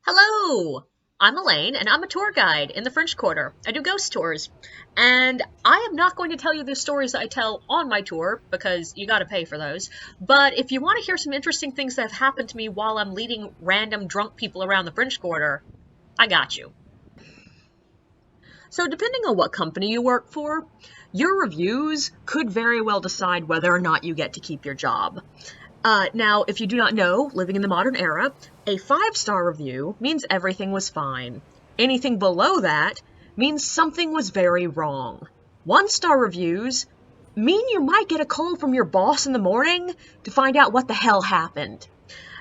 Hello! I'm Elaine, and I'm a tour guide in the French Quarter. I do ghost tours. And I am not going to tell you the stories that I tell on my tour, because you gotta pay for those. But if you want to hear some interesting things that have happened to me while I'm leading random drunk people around the French Quarter, I got you. So, depending on what company you work for, your reviews could very well decide whether or not you get to keep your job. Now, if you do not know, living in the modern era, a 5-star review means everything was fine. Anything below that means something was very wrong. 1-star reviews mean you might get a call from your boss in the morning to find out what the hell happened.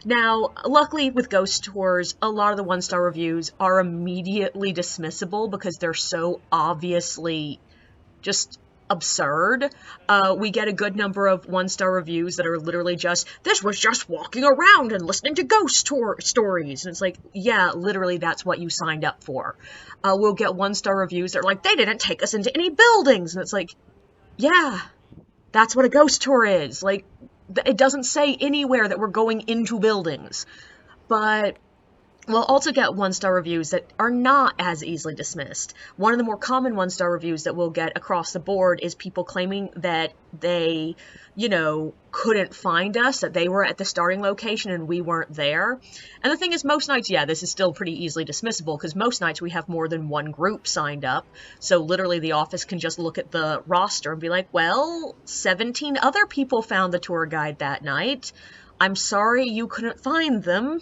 Now, luckily with ghost tours, a lot of the 1-star reviews are immediately dismissible because they're so obviously just absurd. We get a good number of 1-star reviews that are literally just, this was just walking around and listening to ghost stories. And it's like, yeah, literally that's what you signed up for. We'll get 1-star reviews that are like, they didn't take us into any buildings. And it's like, yeah, that's what a ghost tour is. Like, it doesn't say anywhere that we're going into buildings. But we'll also get 1-star reviews that are not as easily dismissed. One of the more common 1-star reviews that we'll get across the board is people claiming that they, couldn't find us, that they were at the starting location and we weren't there. And the thing is, most nights, yeah, this is still pretty easily dismissible because most nights we have more than one group signed up. So literally the office can just look at the roster and be like, well, 17 other people found the tour guide that night. I'm sorry you couldn't find them.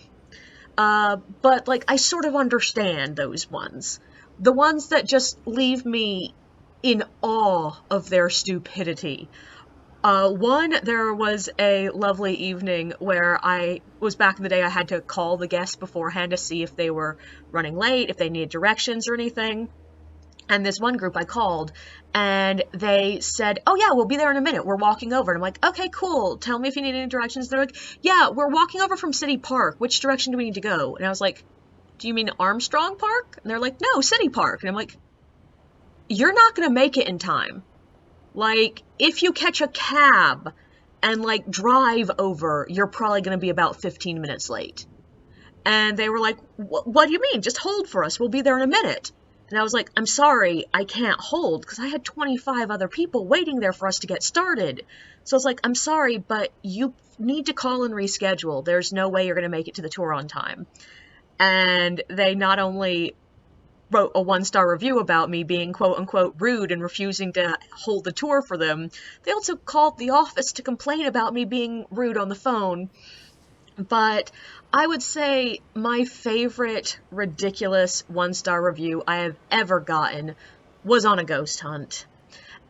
But, I sort of understand those ones. The ones that just leave me in awe of their stupidity. There was a lovely evening where back in the day, I had to call the guests beforehand to see if they were running late, if they needed directions or anything. And this one group I called, and they said, oh yeah, we'll be there in a minute. We're walking over. And I'm like, okay, cool. Tell me if you need any directions. They're like, yeah, we're walking over from City Park. Which direction do we need to go? And I was like, do you mean Armstrong Park? And they're like, no, City Park. And I'm like, you're not going to make it in time. If you catch a cab and, drive over, you're probably going to be about 15 minutes late. And they were like, what do you mean? Just hold for us. We'll be there in a minute. And I was like, I'm sorry, I can't hold, because I had 25 other people waiting there for us to get started. So I was like, I'm sorry, but you need to call and reschedule. There's no way you're going to make it to the tour on time. And they not only wrote a 1-star review about me being quote-unquote rude and refusing to hold the tour for them, they also called the office to complain about me being rude on the phone. But I would say my favorite ridiculous 1-star review I have ever gotten was on a ghost hunt.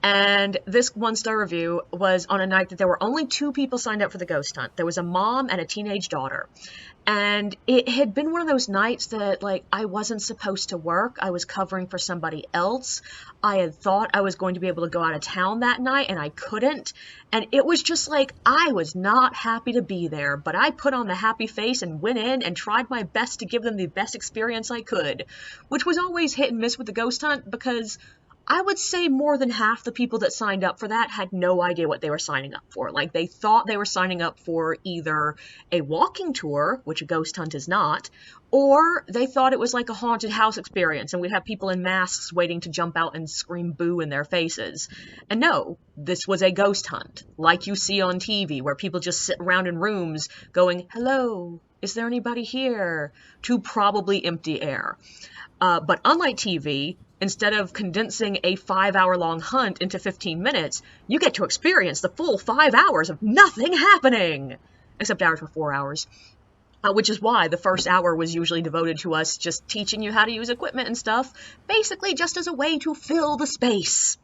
And this 1-star review was on a night that there were only 2 people signed up for the ghost hunt. There was a mom and a teenage daughter. And it had been one of those nights that, I wasn't supposed to work. I was covering for somebody else. I had thought I was going to be able to go out of town that night, and I couldn't. And it was just I was not happy to be there. But I put on the happy face and went in and tried my best to give them the best experience I could. Which was always hit and miss with the ghost hunt, because I would say more than half the people that signed up for that had no idea what they were signing up for. They thought they were signing up for either a walking tour, which a ghost hunt is not, or they thought it was like a haunted house experience and we'd have people in masks waiting to jump out and scream boo in their faces. And no, this was a ghost hunt, like you see on TV, where people just sit around in rooms going, hello, is there anybody here? To probably empty air. But unlike TV, instead of condensing a 5-hour-long hunt into 15 minutes, you get to experience the full 5 hours of nothing happening! Except ours were 4 hours. Which is why the first hour was usually devoted to us just teaching you how to use equipment and stuff, basically just as a way to fill the space.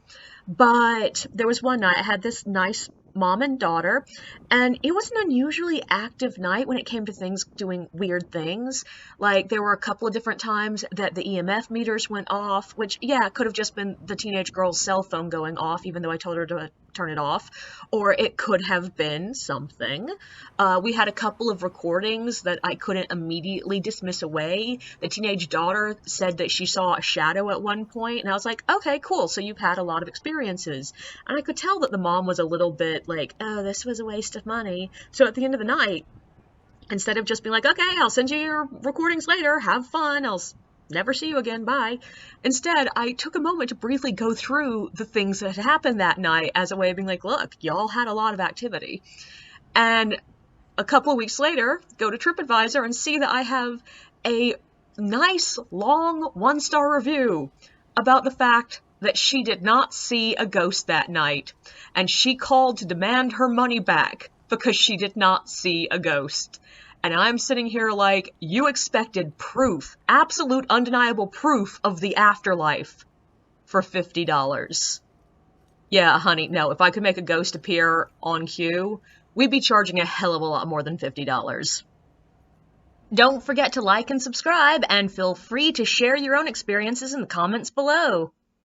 But there was one night I had this nice mom and daughter, and it was an unusually active night when it came to things doing weird things. There were a couple of different times that the EMF meters went off, which, yeah, could have just been the teenage girl's cell phone going off, even though I told her to turn it off, or it could have been something. We had a couple of recordings that I couldn't immediately dismiss away. The teenage daughter said that she saw a shadow at one point, and I was like, okay, cool, so you've had a lot of experiences. And I could tell that the mom was a little bit oh, this was a waste of money. So at the end of the night, Instead of just being like, okay, I'll send you your recordings later, have fun, I'll never see you again, bye. Instead, I took a moment to briefly go through the things that had happened that night as a way of being like, look, y'all had a lot of activity. And a couple of weeks later, go to TripAdvisor and see that I have a nice, long 1-star review about the fact that she did not see a ghost that night, and she called to demand her money back because she did not see a ghost. And I'm sitting here like, you expected proof, absolute undeniable proof of the afterlife for $50. Yeah, honey, no, if I could make a ghost appear on cue, we'd be charging a hell of a lot more than $50. Don't forget to like and subscribe, and feel free to share your own experiences in the comments below.